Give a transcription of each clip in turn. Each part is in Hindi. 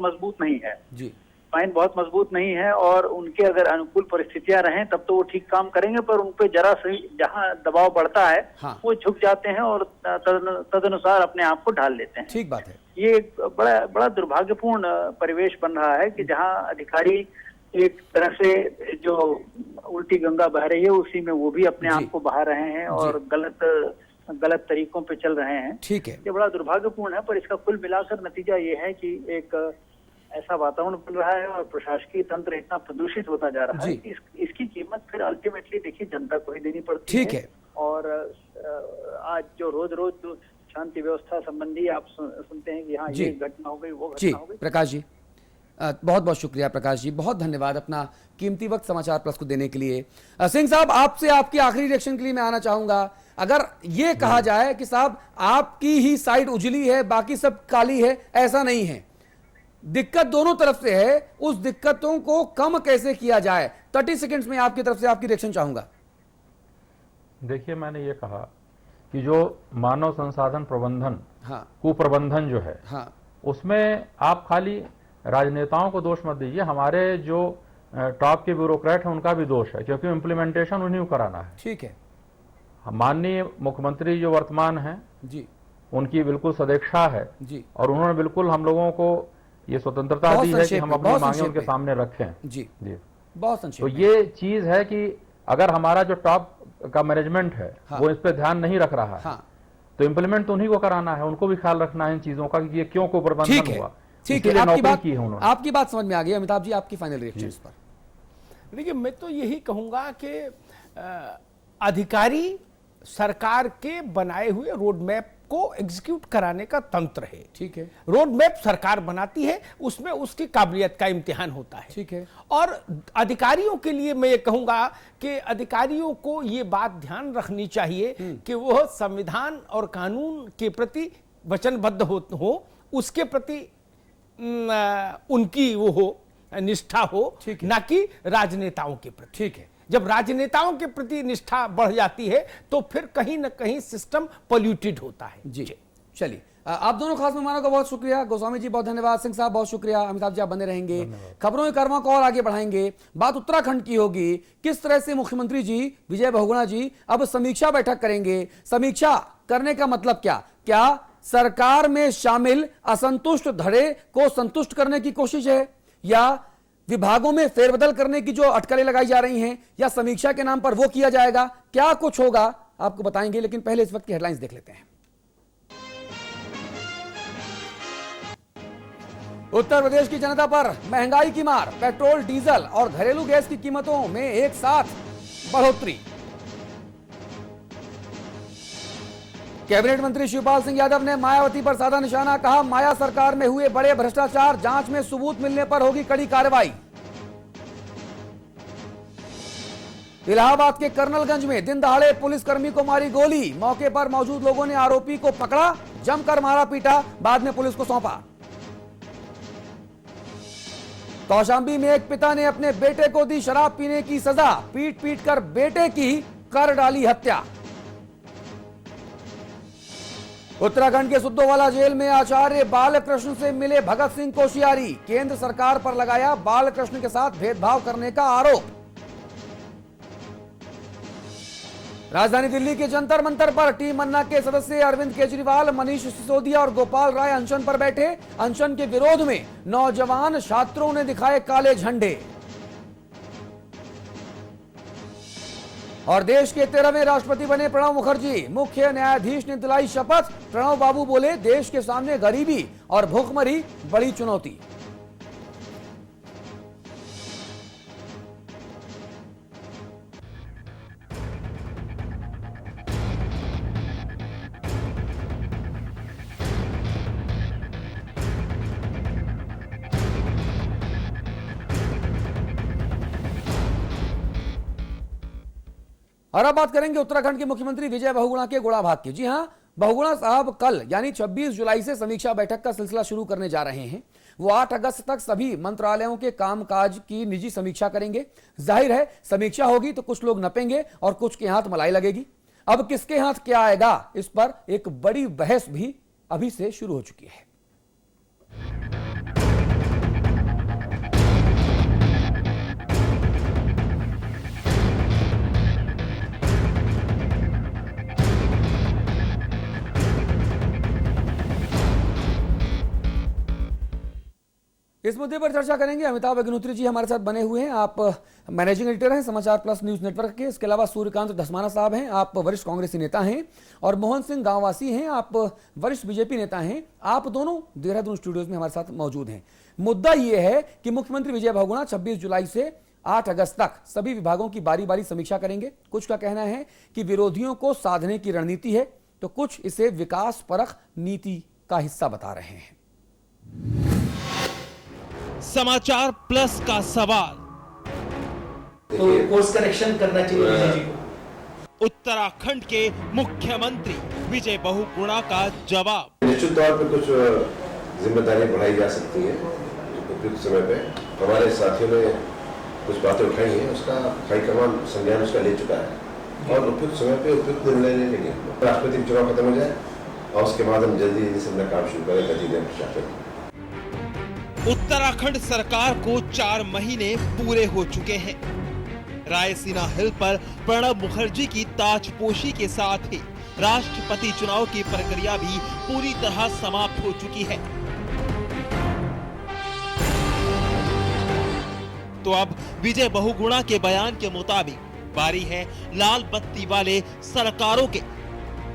मजबूत नहीं है जी, स्पाइन बहुत मजबूत नहीं है, और उनके अगर अनुकूल परिस्थितियां रहें तब तो वो ठीक काम करेंगे, पर उन पे जरा से जहां दबाव बढ़ता है हाँ, वो झुक जाते हैं और तदनुसार अपने आप को ढाल लेते हैं। ठीक बात है। ये एक बड़ा बड़ा दुर्भाग्यपूर्ण परिवेश बन रहा है कि जहां अधिकारी एक तरह से जो उल्टी गंगा बह रही है उसी में वो भी अपने जी। आप को बहा रहे हैं और गलत तरीकों पे चल रहे हैं। ठीक है, ये बड़ा दुर्भाग्यपूर्ण है, पर इसका कुल मिलाकर नतीजा ये है कि एक ऐसा वातावरण बन रहा है और प्रशासकीय तंत्र इतना प्रदूषित होता जा रहा है जी। कि इसकी कीमत फिर अल्टीमेटली देखिए जनता को ही देनी पड़ती ठीक है। और आज जो रोज रोज शांति व्यवस्था संबंधी आप सुनते हैं कि हाँ जी। ये घटना हो गई, वो जी घटना हो गई। प्रकाश जी, बहुत बहुत शुक्रिया प्रकाश जी, बहुत धन्यवाद अपना कीमती वक्त समाचार प्लस को देने के लिए। सिंह साहब, आपसे आपकी आखिरी रिएक्शन के लिए मैं आना चाहूंगा। अगर ये कहा जाए कि साहब आपकी ही साइड उजली है बाकी सब काली है, ऐसा नहीं है, दिक्कत दोनों तरफ से है, उस दिक्कतों को कम कैसे किया जाए, 30 सेकंड्स में आपकी तरफ से आपकी रिएक्शन चाहूंगा। देखिए, मैंने ये कहा कि जो मानव संसाधन प्रबंधन, हाँ, कुप्रबंधन जो है, हाँ, उसमें आप खाली राजनेताओं को दोष मत दीजिए, हमारे जो टॉप के ब्यूरोक्रेट हैं उनका भी दोष है, क्योंकि इम्प्लीमेंटेशन उन्हीं को कराना है। ठीक है माननीय मुख्यमंत्री जो वर्तमान हैं जी, उनकी बिल्कुल सदिच्छा है जी, और उन्होंने बिल्कुल हम लोगों को ये स्वतंत्रता बहुत दी है कि संक्षेप हम में, अपनी बहुत मांगे संक्षेप उनके में। सामने रखें। जी, जी, बहुत संक्षेप तो में। ये चीज है कि अगर हमारा जो टॉप का मैनेजमेंट है हाँ। वो इस पे ध्यान नहीं रख रहा है, हाँ, तो इम्प्लीमेंट तो उन्हीं को कराना है, उनको भी ख्याल रखना है इन चीजों का कि ये क्यों ठीक कुप्रबंधन है, हुआ। ठीक है, इसीलिए आपकी नौकरी बात, की है उन्होंने। आपकी बात समझ में आ गई। अमिताभ जी, आपकी फाइनल रिएक्शन इस पर। देखिए, मैं तो यही कहूंगा कि अधिकारी सरकार के बनाए हुए रोड मैप को एग्जीक्यूट कराने का तंत्र है। ठीक है, रोड मैप सरकार बनाती है, उसमें उसकी काबिलियत का इम्तिहान होता है। ठीक है, और अधिकारियों के लिए मैं ये कहूंगा कि अधिकारियों को ये बात ध्यान रखनी चाहिए कि वह संविधान और कानून के प्रति वचनबद्ध हो, उसके प्रति उनकी वो हो, निष्ठा हो, ठीक है। ना कि राजनेताओं के प्रति। ठीक है, जब राजनेताओं के प्रति निष्ठा बढ़ जाती है तो फिर कहीं ना कहीं सिस्टम पोल्यूटेड होता है। जी, चलिए, आप दोनों खास मेहमानों का बहुत शुक्रिया। गोस्वामी जी बहुत धन्यवाद, सिंह साहब बहुत शुक्रिया, अमिताभ जी आप बने रहेंगे, खबरों के कारवां को और आगे बढ़ाएंगे। बात उत्तराखंड की होगी, किस तरह से मुख्यमंत्री जी विजय बहुगुणा जी अब समीक्षा बैठक करेंगे। समीक्षा करने का मतलब क्या सरकार में शामिल असंतुष्ट धड़े को संतुष्ट करने की कोशिश है, या विभागों में फेरबदल करने की जो अटकलें लगाई जा रही हैं, या समीक्षा के नाम पर वो किया जाएगा, क्या कुछ होगा आपको बताएंगे। लेकिन पहले इस वक्त की हेडलाइंस देख लेते हैं। उत्तर प्रदेश की जनता पर महंगाई की मार, पेट्रोल डीजल और घरेलू गैस की कीमतों में एक साथ बढ़ोतरी। कैबिनेट मंत्री शिवपाल सिंह यादव ने मायावती पर साधा निशाना, कहा माया सरकार में हुए बड़े भ्रष्टाचार, जांच में सबूत मिलने पर होगी कड़ी कार्रवाई। इलाहाबाद के कर्नलगंज में दिन दहाड़े पुलिसकर्मी को मारी गोली, मौके पर मौजूद लोगों ने आरोपी को पकड़ा, जमकर मारा पीटा, बाद में पुलिस को सौंपा। कौशांबी में एक पिता ने अपने बेटे को दी शराब पीने की सजा, पीट पीट कर बेटे की कर डाली हत्या। उत्तराखंड के सुद्दोवाला जेल में आचार्य बालकृष्ण से मिले भगत सिंह कोश्यारी, केंद्र सरकार पर लगाया बालकृष्ण के साथ भेदभाव करने का आरोप। राजधानी दिल्ली के जंतर मंतर पर टीम मन्ना के सदस्य अरविंद केजरीवाल, मनीष सिसोदिया और गोपाल राय अनशन पर बैठे। अनशन के विरोध में नौजवान छात्रों ने दिखाए काले झंडे। और देश के 13वें राष्ट्रपति बने प्रणब मुखर्जी, मुख्य न्यायाधीश ने दिलाई शपथ। प्रणब बाबू बोले, देश के सामने गरीबी और भूखमरी बड़ी चुनौती। और अब बात करेंगे उत्तराखंड के मुख्यमंत्री विजय बहुगुणा के गुड़ाभाग की। जी हां, बहुगुणा साहब कल यानी 26 जुलाई से समीक्षा बैठक का सिलसिला शुरू करने जा रहे हैं। वो 8 अगस्त तक सभी मंत्रालयों के कामकाज की निजी समीक्षा करेंगे। जाहिर है समीक्षा होगी तो कुछ लोग नपेंगे और कुछ के हाथ मलाई लगेगी। अब किसके हाथ क्या आएगा, इस पर एक बड़ी बहस भी अभी से शुरू हो चुकी है। इस मुद्दे पर चर्चा करेंगे। अमिताभ अग्निहोत्री जी हमारे साथ बने हुए हैं। आप मैनेजिंग एडिटर हैं समाचार प्लस न्यूज नेटवर्क के। इसके अलावा सूर्यकांत धस्माना साहब हैं, आप वरिष्ठ कांग्रेसी नेता हैं, और मोहन सिंह गांववासी हैं, आप वरिष्ठ बीजेपी नेता हैं। आप दोनों देहरादून स्टूडियोज में हमारे साथ मौजूद हैं। मुद्दा यह है कि मुख्यमंत्री विजय बहुगुणा 26 जुलाई से 8 अगस्त तक सभी विभागों की बारी बारी समीक्षा करेंगे। कुछ का कहना है कि विरोधियों को साधने की रणनीति है, तो कुछ इसे विकास परख नीति का हिस्सा बता रहे हैं। समाचार प्लस का सवाल, तो कोर्स करेक्शन करना चाहिए विजय जी को। उत्तराखंड के मुख्यमंत्री विजय बहुगुणा का जवाब। निश्चित तौर पर कुछ जिम्मेदारियां बढ़ाई जा सकती हैं उपयुक्त समय पे। हमारे साथियों ने कुछ बातें उठाई हैं, उसका हाईकमान संज्ञान उसका ले चुका है और उपयुक्त समय पे उपयुक्त निर्णय ले लेंगे। राष्ट्रपति चुनाव खत्म हो जाए और उसके बाद हम जल्दी से अपना काम शुरू करें गतिविधियां प्रशासन। उत्तराखंड सरकार को 4 महीने पूरे हो चुके हैं। रायसीना हिल पर प्रणब मुखर्जी की ताजपोशी के साथ ही राष्ट्रपति चुनाव की प्रक्रिया भी पूरी तरह समाप्त हो चुकी है। तो अब विजय बहुगुणा के बयान के मुताबिक बारी है लाल बत्ती वाले सरकारों के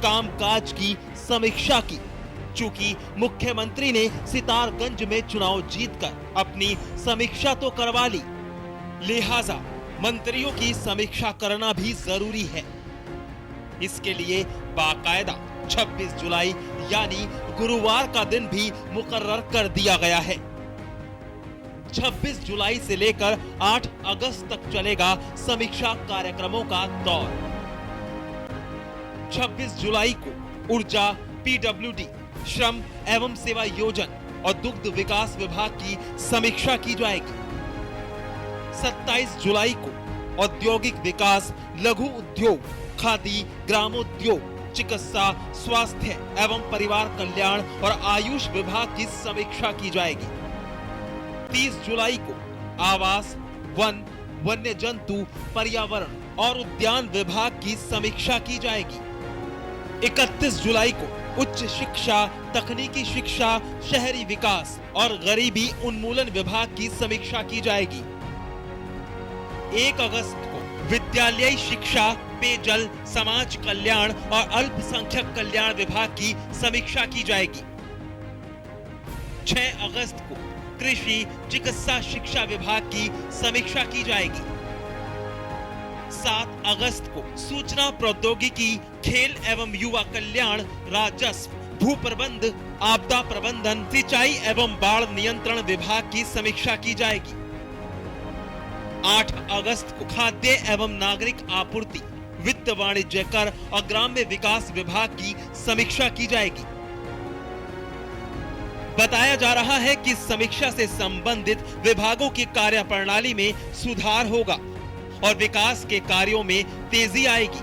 कामकाज की समीक्षा की। चूंकि मुख्यमंत्री ने सितारगंज में चुनाव जीतकर अपनी समीक्षा तो करवा ली, लिहाजा मंत्रियों की समीक्षा करना भी जरूरी है। इसके लिए बाकायदा 26 जुलाई यानी गुरुवार का दिन भी मुकर्रर कर दिया गया है। 26 जुलाई से लेकर 8 अगस्त तक चलेगा समीक्षा कार्यक्रमों का दौर। 26 जुलाई को ऊर्जा, पीडब्ल्यूडी, श्रम एवं सेवा योजन और दुग्ध विकास विभाग की समीक्षा की जाएगी। 27 जुलाई को औद्योगिक विकास, लघु उद्योग, खादी, ग्रामोद्योग, चिकित्सा, स्वास्थ्य एवं परिवार कल्याण और आयुष विभाग की समीक्षा की जाएगी। 30 जुलाई को आवास, वन, वन्य जंतु, पर्यावरण और उद्यान विभाग की समीक्षा की जाएगी। 31 जुलाई को उच्च शिक्षा, तकनीकी शिक्षा, शहरी विकास और गरीबी उन्मूलन विभाग की समीक्षा की जाएगी। 1 अगस्त को विद्यालयी शिक्षा, पेयजल, समाज कल्याण और अल्पसंख्यक कल्याण विभाग की समीक्षा की जाएगी। 6 अगस्त को कृषि, चिकित्सा शिक्षा विभाग की समीक्षा की जाएगी। 7 अगस्त को सूचना प्रौद्योगिकी, खेल एवं युवा कल्याण, राजस्व, भू प्रबंध, आपदा प्रबंधन, सिंचाई एवं बाढ़ नियंत्रण विभाग की समीक्षा की जाएगी। 8 अगस्त को खाद्य एवं नागरिक आपूर्ति, वित्त, वाणिज्य कर और ग्राम्य विकास विभाग की समीक्षा की जाएगी। बताया जा रहा है कि समीक्षा से संबंधित विभागों की कार्यप्रणाली में सुधार होगा और विकास के कार्यों में तेजी आएगी।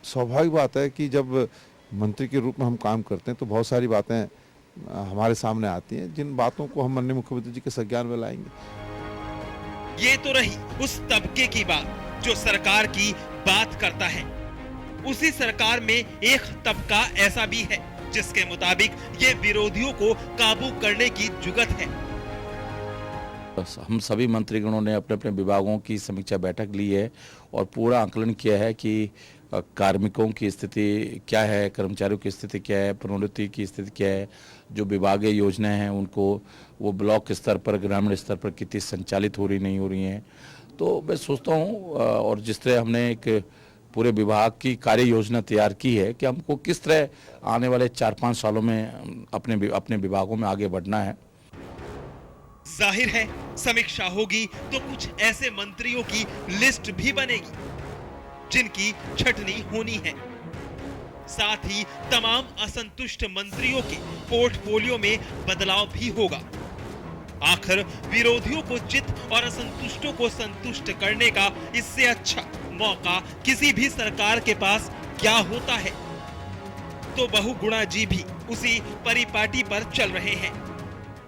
स्वाभाविक बात है कि जब मंत्री के रूप में हम काम करते हैं तो बहुत सारी बातें हमारे सामने आती हैं, जिन बातों को हम माननीय मुख्यमंत्री जी के संज्ञान में लाएंगे। ये तो रही उस तबके की बात जो सरकार की बात करता है। उसी सरकार में एक तबका ऐसा भी है जिसके मुताबिक ये विरोधियों को काबू करने की जुगत है। हम सभी मंत्रीगणों ने अपने अपने विभागों की समीक्षा बैठक ली है और पूरा आकलन किया है कि कार्मिकों की स्थिति क्या है, कर्मचारियों की स्थिति क्या है, प्रोन्नति की स्थिति क्या है, जो विभागीय योजनाएं हैं उनको वो ब्लॉक स्तर पर, ग्रामीण स्तर पर कितनी संचालित हो रही नहीं हो रही हैं। तो मैं सोचता हूँ और जिस तरह हमने एक पूरे विभाग की कार्य योजना तैयार की है कि हमको किस तरह आने वाले 4-5 सालों में अपने विभागों में आगे बढ़ना है। जाहिर है समीक्षा होगी तो कुछ ऐसे मंत्रियों की लिस्ट भी बनेगी जिनकी छटनी होनी है। साथ ही तमाम असंतुष्ट मंत्रियों के पोर्टफोलियो में बदलाव भी होगा। आखिर विरोधियों को जित और असंतुष्टों को संतुष्ट करने का इससे अच्छा मौका किसी भी सरकार के पास क्या होता है। तो बहुगुणा जी भी उसी परिपाटी पर चल रहे हैं।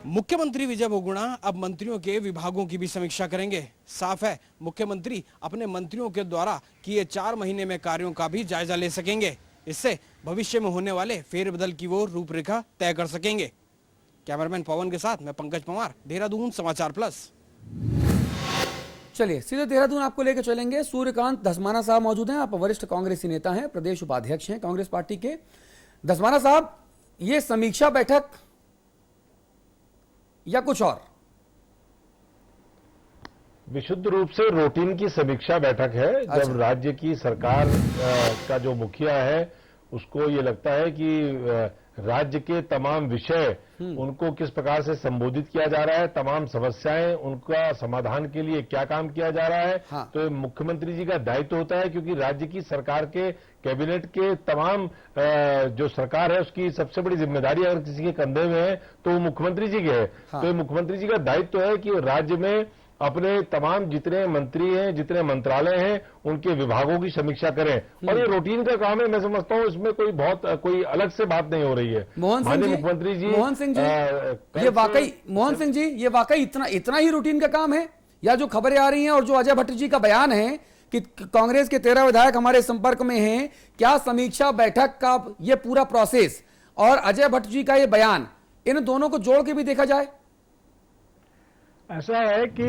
मुख्यमंत्री विजय बहुगुणा अब मंत्रियों के विभागों की भी समीक्षा करेंगे। साफ है मुख्यमंत्री अपने मंत्रियों के द्वारा किए 4 महीने में कार्यों का भी जायजा ले सकेंगे। इससे भविष्य में होने वाले फेरबदल की वो रूपरेखा तय कर सकेंगे। कैमरामैन पवन के साथ मैं पंकज पंवार, देहरादून समाचार प्लस। चलिए सीधे देहरादून आपको लेकर चलेंगे। सूर्यकांत धस्माना साहब मौजूद हैं। आप वरिष्ठ कांग्रेसी नेता हैं, प्रदेश उपाध्यक्ष हैं कांग्रेस पार्टी के। धस्माना साहब, ये समीक्षा बैठक या कुछ और? विशुद्ध रूप से रूटीन की समीक्षा बैठक है। अच्छा। जब राज्य की सरकार का जो मुखिया है उसको ये लगता है कि राज्य के तमाम विषय उनको किस प्रकार से संबोधित किया जा रहा है, तमाम समस्याएं उनका समाधान के लिए क्या काम किया जा रहा है, हाँ। तो मुख्यमंत्री जी का दायित्व होता है, क्योंकि राज्य की सरकार के कैबिनेट के तमाम जो सरकार है उसकी सबसे बड़ी जिम्मेदारी अगर किसी के कंधे में है तो वो मुख्यमंत्री जी के है। हाँ। तो मुख्यमंत्री जी का दायित्व है कि राज्य में अपने तमाम जितने मंत्री हैं, जितने मंत्रालय हैं, उनके विभागों की समीक्षा करें। और ये रूटीन का काम है। मैं समझता हूं इसमें कोई अलग से बात नहीं हो रही है। मोहन सिंह जी, ये वाकई इतना ही रूटीन का काम है, या जो खबरें आ रही हैं और जो अजय भट्ट जी का बयान है कि कांग्रेस के 13 विधायक हमारे संपर्क में हैं, क्या समीक्षा बैठक का ये पूरा प्रोसेस और अजय भट्ट जी का ये बयान, इन दोनों को जोड़ के भी देखा जाए? ऐसा है कि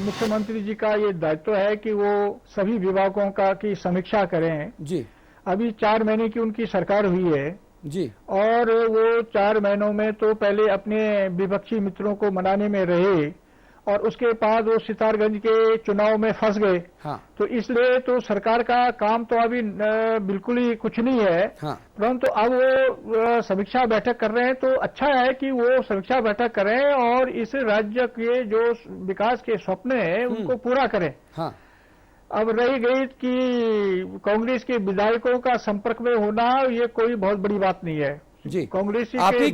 मुख्यमंत्री जी का ये दायित्व है कि वो सभी विभागों की समीक्षा करें जी। अभी 4 महीने की उनकी सरकार हुई है जी, और वो 4 महीनों में तो पहले अपने विपक्षी मित्रों को मनाने में रहे और उसके बाद वो सितारगंज के चुनाव में फंस गए। हाँ। तो इसलिए तो सरकार का काम तो अभी बिल्कुल ही कुछ नहीं है। हाँ। परंतु अब वो समीक्षा बैठक कर रहे हैं, तो अच्छा है कि वो समीक्षा बैठक करें और इस राज्य के जो विकास के स्वप्न हैं उनको पूरा करें। हाँ। अब रही गई कि कांग्रेस के विधायकों का संपर्क में होना, ये कोई बहुत बड़ी बात नहीं है जी। कांग्रेस आप ही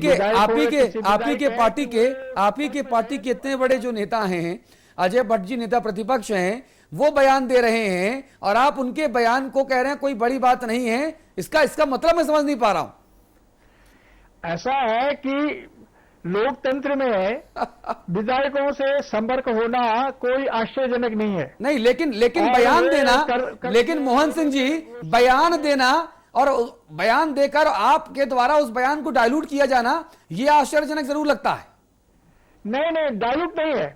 के पार्टी के इतने बड़े जो नेता हैं, अजय भट्ट जी नेता प्रतिपक्ष हैं, वो बयान दे रहे हैं और आप उनके बयान को कह रहे हैं कोई बड़ी बात नहीं है। इसका मतलब मैं समझ नहीं पा रहा हूं। ऐसा है कि लोकतंत्र में विधायकों से संपर्क होना कोई आश्चर्यजनक नहीं है। नहीं, लेकिन बयान देना, लेकिन मोहन सिंह जी बयान देना और बयान देकर आपके द्वारा उस बयान को डाइल्यूट किया जाना, यह आश्चर्यजनक जरूर लगता है। नहीं, डाइल्यूट नहीं है,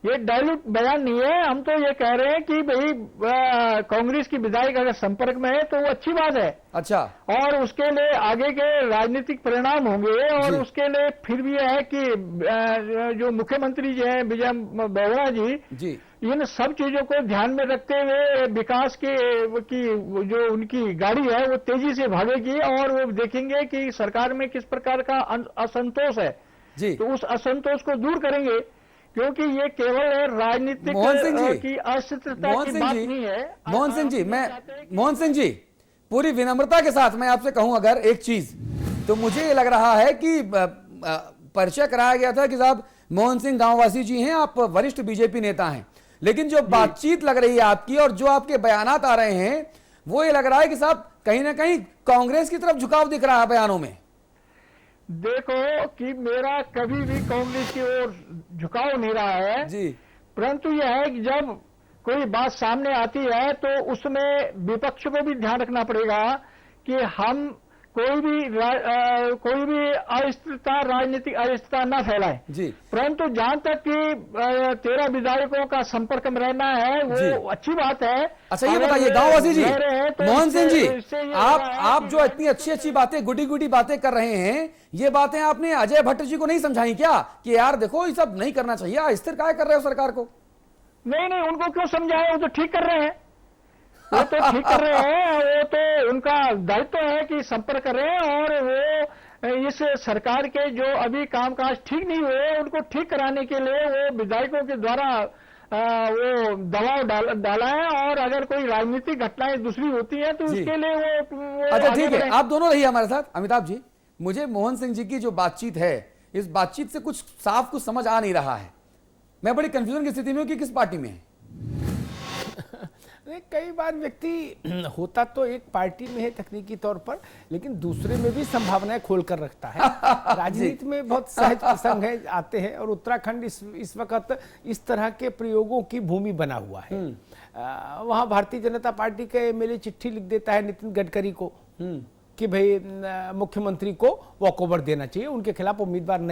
ये डाइल्यूट बयान नहीं है। हम तो ये कह रहे हैं कि भाई कांग्रेस की विधायक अगर संपर्क में है तो वो अच्छी बात है। अच्छा। और उसके लिए आगे के राजनीतिक परिणाम होंगे और उसके लिए फिर भी है कि जो मुख्यमंत्री जी हैं विजय बहुगुणा जी, इन सब चीजों को ध्यान में रखते हुए विकास की जो उनकी गाड़ी है वो तेजी से भागेगी और वो देखेंगे कि सरकार में किस प्रकार का असंतोष है जी। तो उस असंतोष को दूर करेंगे, क्योंकि ये केवल राजनीतिक की अस्थिरता की बात नहीं है। मोहन सिंह जी, पूरी विनम्रता के साथ मैं आपसे कहूं अगर एक चीज, तो मुझे ये लग रहा है कि परिचय कराया गया था कि साहब मोहन सिंह गांववासी जी हैं, आप वरिष्ठ बीजेपी नेता हैं, लेकिन जो बातचीत लग रही है आपकी और जो आपके बयानात आ रहे हैं, वो ये लग रहा है कि साहब कहीं ना कहीं कांग्रेस की तरफ झुकाव दिख रहा है बयानों में। देखो कि मेरा कभी भी कांग्रेस की ओर झुकाव नहीं रहा है जी, परंतु यह है कि जब कोई बात सामने आती है तो उसमें विपक्ष को भी ध्यान रखना पड़ेगा कि हम कोई भी अस्थिरता, राजनीतिक अस्थिरता न फैलाएं जी। परंतु जहां तक कि 13 विधायकों का संपर्क में रहना है वो अच्छी बात है। अच्छा ये बताइए गांववासी जी, मोहन सिंह जी, आप जो इतनी अच्छी बातें, गुडी बातें कर रहे हैं, ये बातें आपने अजय भट्ट जी को नहीं समझाई क्या कि यार देखो ये सब नहीं करना चाहिए, अस्थिर काय कर रहे हो सरकार को? नहीं, उनको क्यों समझाए, वो तो ठीक कर रहे हैं, वो तो ठीक कर रहे हैं। वो तो उनका दायित्व है कि संपर्क करें और वो इस सरकार के जो अभी कामकाज ठीक नहीं हुए उनको ठीक कराने के लिए वो विधायकों के द्वारा वो दबाव डाला है और अगर कोई राजनीतिक घटनाएं दूसरी होती हैं तो उसके लिए वो अच्छा ठीक है, आप दोनों रहिए हमारे साथ। अमिताभ जी, मुझे मोहन सिंह जी की जो बातचीत है, इस बातचीत से कुछ समझ आ नहीं रहा है। मैं बड़ी कंफ्यूजन की स्थिति में हूं कि किस पार्टी में है। कई बार व्यक्ति होता तो एक पार्टी में है तकनीकी तौर पर, लेकिन दूसरे में भी संभावनाएं खोल कर रखता है। राजनीति में बहुत सहज प्रसंग है आते हैं और उत्तराखंड इस वक्त इस तरह के प्रयोगों की भूमि बना हुआ है। वहां भारतीय जनता पार्टी के एमएलए चिट्ठी लिख देता है नितिन गडकरी को कि भाई मुख्यमंत्री को वॉकओवर देना चाहिए, उनके खिलाफ उम्मीदवार